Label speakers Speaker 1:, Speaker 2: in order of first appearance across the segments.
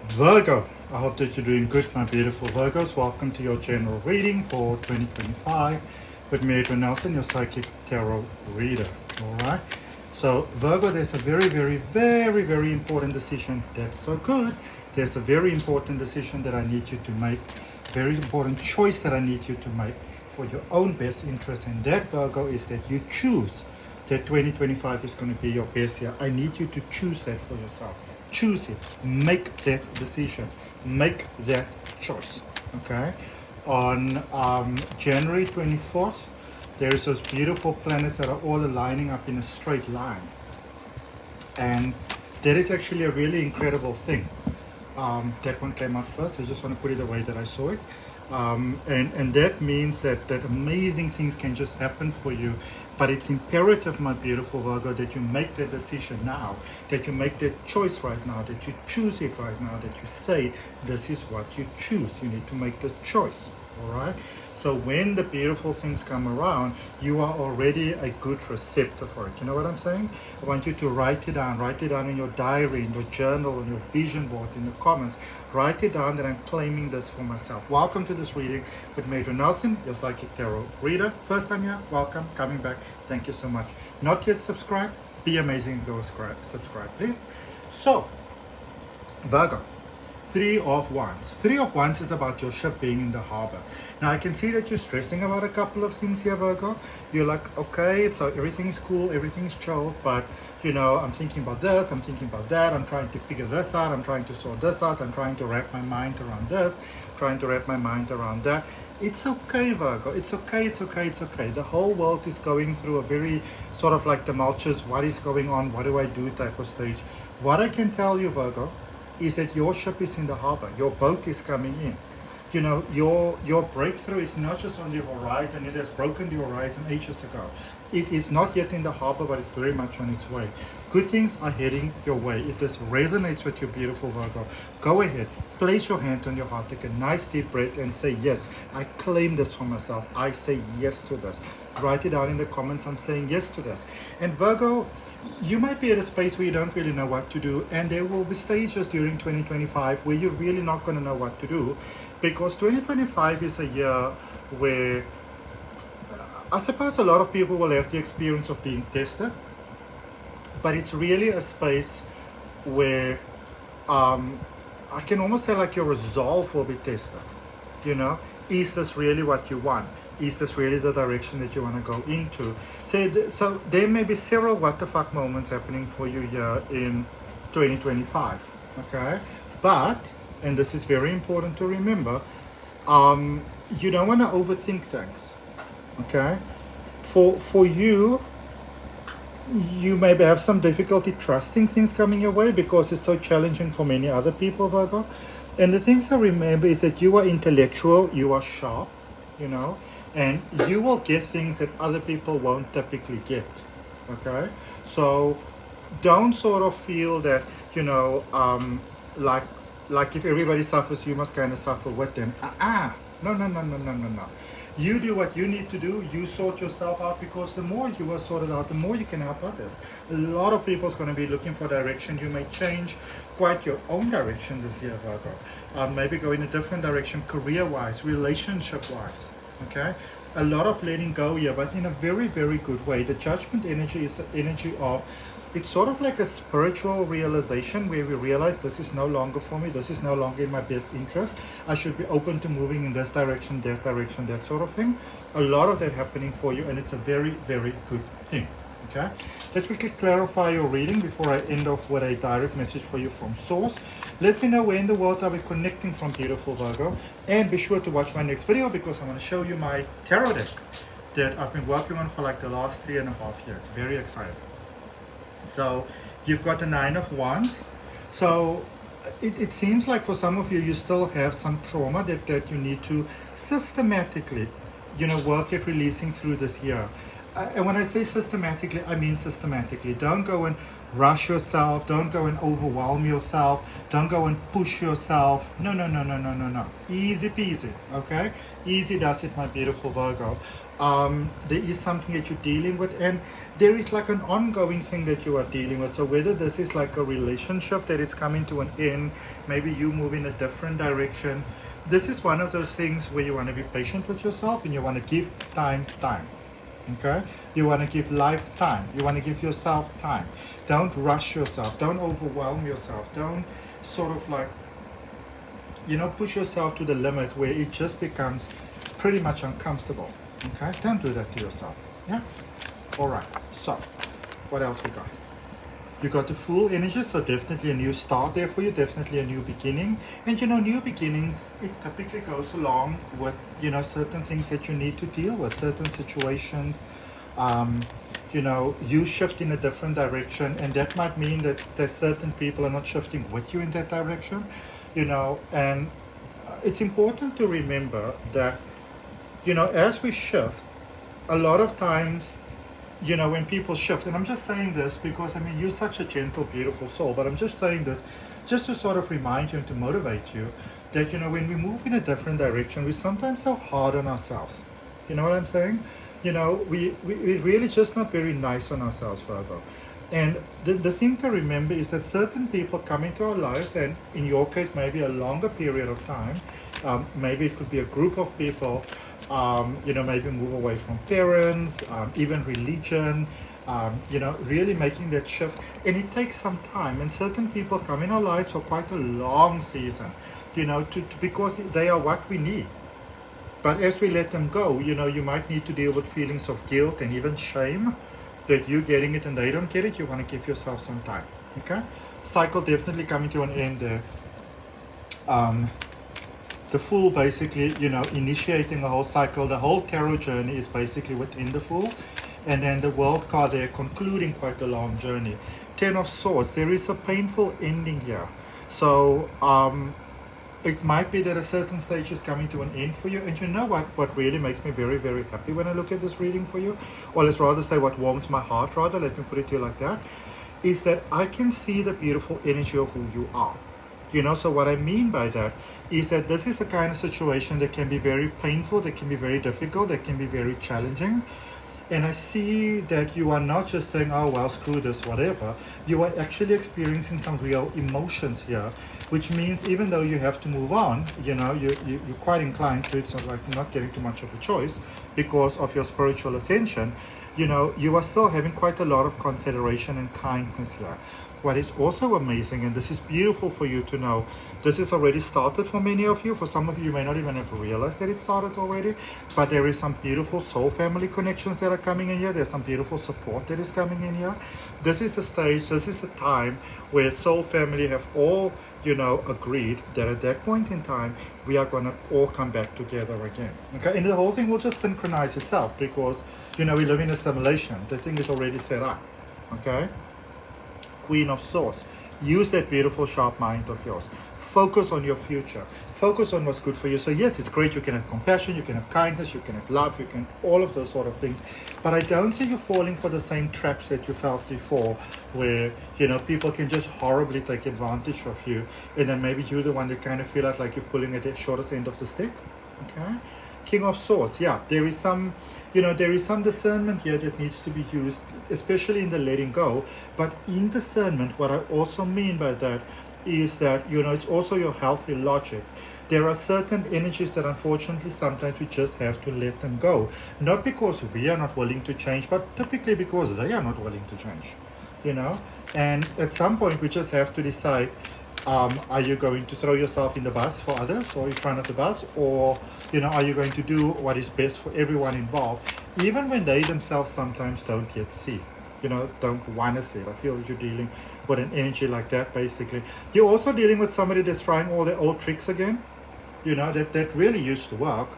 Speaker 1: Virgo, I hope that you're doing good, my beautiful Virgos. Welcome to your general reading for 2025 with me, Adrian Nelson, your psychic tarot reader. All right. So, Virgo, there's a very important decision. That's so good. There's a very important decision that I need you to make, very important choice that I need you to make for your own best interest. And that, Virgo, is that you choose that 2025 is going to be your best year. I need you to choose that for yourself. Choose it. Make that decision. Make that choice. Okay? On January 24th, there's those beautiful planets that are all aligning up in a straight line. And that is actually a really incredible thing. That one came out first. I just want to put it the way that I saw it. And that means that amazing things can just happen for you. But it's imperative, my beautiful Virgo, that you make that decision now, that you make that choice right now, that you choose it right now, that you say, this is what you choose. You need to make the choice, all right? So when the beautiful things come around, you are already a good receptor for it. You know what I'm saying? I want you to write it down in your diary, in your journal, in your vision board, in the comments. Write it down that I'm claiming this for myself. Welcome to this reading with Adrian Nelson, your psychic tarot reader. First time here, welcome, coming back. Thank you so much. Not yet subscribed? Be amazing and go subscribe, please. So, Virgo. Three of Wands. Three of Wands is about your ship being in the harbor. Now I can see that you're stressing about a couple of things here, Virgo. You're like, okay, so everything's cool, everything's chill, but you know, I'm thinking about this, I'm thinking about that, I'm trying to figure this out, I'm trying to sort this out, I'm trying to wrap my mind around this, trying to wrap my mind around that. It's okay, Virgo. It's okay, it's okay, it's okay. The whole world is going through a very sort of like tumultuous, what is going on, what do I do type of stage. What I can tell you, Virgo, is that your ship is in the harbor. Your boat is coming in. You know, your breakthrough is not just on the horizon. It has broken the horizon ages ago. It is not yet in the harbor, but it's very much on its way. Good things are heading your way. If this resonates with your beautiful Virgo, go ahead, place your hand on your heart, take a nice deep breath and say, yes, I claim this for myself. I say yes to this. Write it down in the comments, I'm saying yes to this. And Virgo, you might be at a space where you don't really know what to do, and there will be stages during 2025 where you're really not going to know what to do, because 2025 is a year where I suppose a lot of people will have the experience of being tested, but it's really a space where I can almost say like your resolve will be tested. You know, is this really what you want? Is this really the direction that you want to go into? So there may be several what the fuck moments happening for you here in 2025, okay? But, and this is very important to remember, you don't want to overthink things, okay? For you, you maybe have some difficulty trusting things coming your way because it's so challenging for many other people, Virgo. And the things I remember is that you are intellectual, you are sharp, you know, and you will get things that other people won't typically get, okay? So don't sort of feel that, you know, like if everybody suffers, you must kind of suffer with them. No. You do what you need to do. You sort yourself out, because the more you are sorted out, the more you can help others. A lot of people's going to be looking for direction. You may change quite your own direction this year, Virgo. Maybe go in a different direction, career-wise, relationship-wise. Okay, a lot of letting go here, but in a very good way. The judgment energy is the energy of, it's sort of like a spiritual realization where we realize this is no longer for me, this is no longer in my best interest, I should be open to moving in this direction, that sort of thing. A lot of that happening for you, and it's a very good thing. Okay, let's quickly clarify your reading before I end off with a direct message for you from source. Let me know where in the world are we connecting from, beautiful Virgo, and be sure to watch my next video, because I'm going to show you my tarot deck that I've been working on for like the last 3.5 years. Very excited. So you've got the Nine of Wands. So it seems like for some of you, you still have some trauma that you need to systematically, you know, work at releasing through this year. And when I say systematically, I mean systematically. Don't go and rush yourself. Don't go and overwhelm yourself. Don't go and push yourself. No, no, no, no, no, no, no. Easy peasy, okay? Easy does it, my beautiful Virgo. There is something that you're dealing with, and there is like an ongoing thing that you are dealing with. So whether this is like a relationship that is coming to an end, maybe you move in a different direction. This is one of those things where you want to be patient with yourself and you want to give time. Okay, you want to give life time. You want to give yourself time. Don't rush yourself. Don't overwhelm yourself. Don't sort of like, push yourself to the limit where it just becomes pretty much uncomfortable. Okay, don't do that to yourself. Yeah. All right. So, what else we got? You got the full energy, so definitely a new start there for you, definitely a new beginning. And new beginnings, it typically goes along with, certain things that you need to deal with, certain situations. You shift in a different direction, and that might mean that certain people are not shifting with you in that direction, and it's important to remember that, as we shift, a lot of times, when people shift, and I'm just saying this because, you're such a gentle, beautiful soul, but I'm just saying this just to sort of remind you and to motivate you that, when we move in a different direction, we're sometimes so hard on ourselves. You know what I'm saying? We're really just not very nice on ourselves, Virgo. And the thing to remember is that certain people come into our lives, and in your case, maybe a longer period of time, maybe it could be a group of people, maybe move away from parents, even religion, really making that shift. And it takes some time. And certain people come in our lives for quite a long season, because they are what we need. But as we let them go, you might need to deal with feelings of guilt and even shame that you're getting it and they don't get it. You want to give yourself some time. Okay? Cycle definitely coming to an end there. The Fool basically, initiating a whole cycle. The whole tarot journey is basically within the Fool. And then the World card there concluding quite a long journey. 10 of Swords. There is a painful ending here. So, it might be that a certain stage is coming to an end for you. And you know what really makes me very, very happy when I look at this reading for you? Or let's rather say what warms my heart, rather, let me put it to you like that, is that I can see the beautiful energy of who you are. So what I mean by that is that this is a kind of situation that can be very painful, that can be very difficult, that can be very challenging. And I see that you are not just saying, oh, well, screw this, whatever. You are actually experiencing some real emotions here, which means even though you have to move on, you're quite inclined to, it's not like you're not getting too much of a choice because of your spiritual ascension. You are still having quite a lot of consideration and kindness here. What is also amazing, and this is beautiful for you to know, this is already started for many of you. For some of you, you may not even have realized that it started already, but there is some beautiful soul family connections that are coming in here. There's some beautiful support that is coming in here. This is a stage, this is a time where soul family have all, agreed that at that point in time, we are going to all come back together again. Okay, and the whole thing will just synchronize itself because, we live in a simulation. The thing is already set up. Okay? Queen of Swords. Use that beautiful sharp mind of yours. Focus on your future. Focus on what's good for you. So yes, it's great. You can have compassion, you can have kindness, you can have love, you can all of those sort of things. But I don't see you falling for the same traps that you felt before where, people can just horribly take advantage of you. And then maybe you're the one that kind of feel like you're pulling at the shortest end of the stick. Okay? King of Swords, yeah, there is some, there is some discernment here that needs to be used, especially in the letting go. But in discernment, what I also mean by that is that, it's also your healthy logic. There are certain energies that unfortunately sometimes we just have to let them go. Not because we are not willing to change, but typically because they are not willing to change, And at some point we just have to decide, are you going to throw yourself in the bus for others or in front of the bus, or are you going to do what is best for everyone involved, even when they themselves sometimes don't yet see, don't want to see it. I feel that you're dealing with an energy like that. Basically, you're also dealing with somebody that's trying all their old tricks again, that really used to work.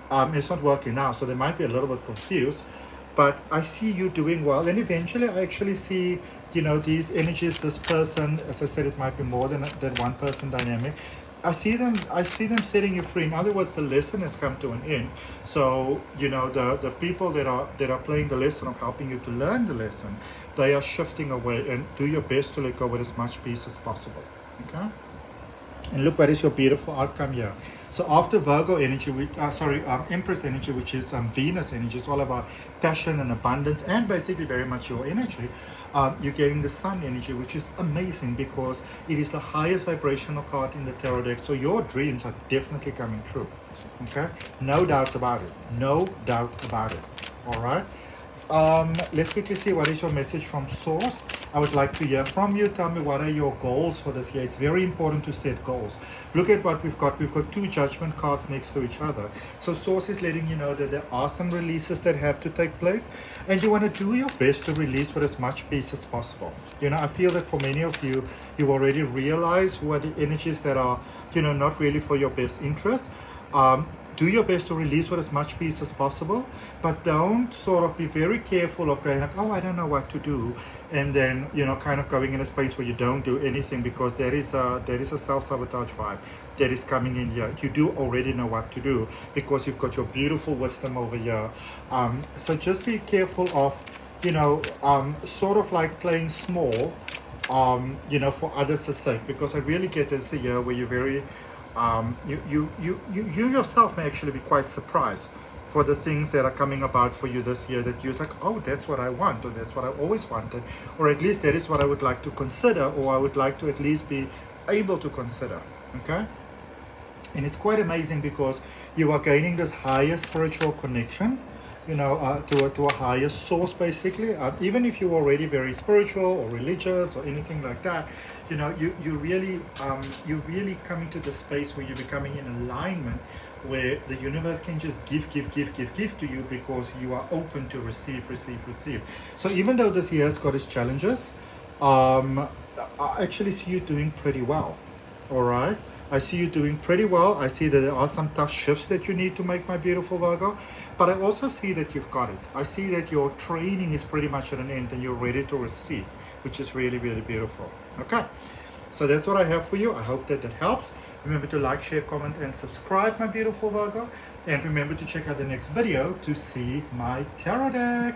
Speaker 1: It's not working now, so they might be a little bit confused, but I see you doing well. And eventually I actually see these energies, this person, as I said, it might be more than one person dynamic, I see them setting you free. In other words, the lesson has come to an end. So, you know, the people that are playing the lesson of helping you to learn the lesson, they are shifting away, and do your best to let go with as much peace as possible. Okay? And look, what is your beautiful outcome here. So after Virgo energy, Empress energy, which is Venus energy, it's all about passion and abundance, and basically very much your energy. You're getting the Sun energy, which is amazing because it is the highest vibrational card in the tarot deck. So your dreams are definitely coming true. Okay, no doubt about it. No doubt about it. All right. Let's quickly see what is your message from Source. I would like to hear from you. Tell me, what are your goals for this year? It's very important to set goals. Look at what we've got. We've got 2 judgment cards next to each other. So Source is letting you know that there are some releases that have to take place, and you want to do your best to release with as much peace as possible. You know, I feel that for many of you, you already realize what the energies that are, you know, not really for your best interest. Do your best to release with as much peace as possible, but don't sort of be very careful of going like, oh, I don't know what to do, and then, you know, kind of going in a space where you don't do anything, because there is a self-sabotage vibe that is coming in here. You do already know what to do because you've got your beautiful wisdom over here. So just be careful of, you know, sort of like playing small, you know, for others' sake, because I really get this year where you're very you yourself may actually be quite surprised for the things that are coming about for you this year, that you're like, oh, that's what I want, or that's what I always wanted, or at least that is what I would like to consider, or I would like to at least be able to consider. Okay? And it's quite amazing because you are gaining this higher spiritual connection, you know, to a higher source, basically. Even if you're already very spiritual or religious or anything like that, you know, you're really coming to the space where you're becoming in alignment, where the universe can just give to you because you are open to receive. So even though this year has got its challenges, I actually see you doing pretty well. All right, I see you doing pretty well. I see that there are some tough shifts that you need to make, my beautiful Virgo, but I also see that you've got it. I see that your training is pretty much at an end and you're ready to receive, which is really, really beautiful. Okay, so that's what I have for you. I hope that helps. Remember to like, share, comment, and subscribe, my beautiful Virgo. And remember to check out the next video to see my tarot deck.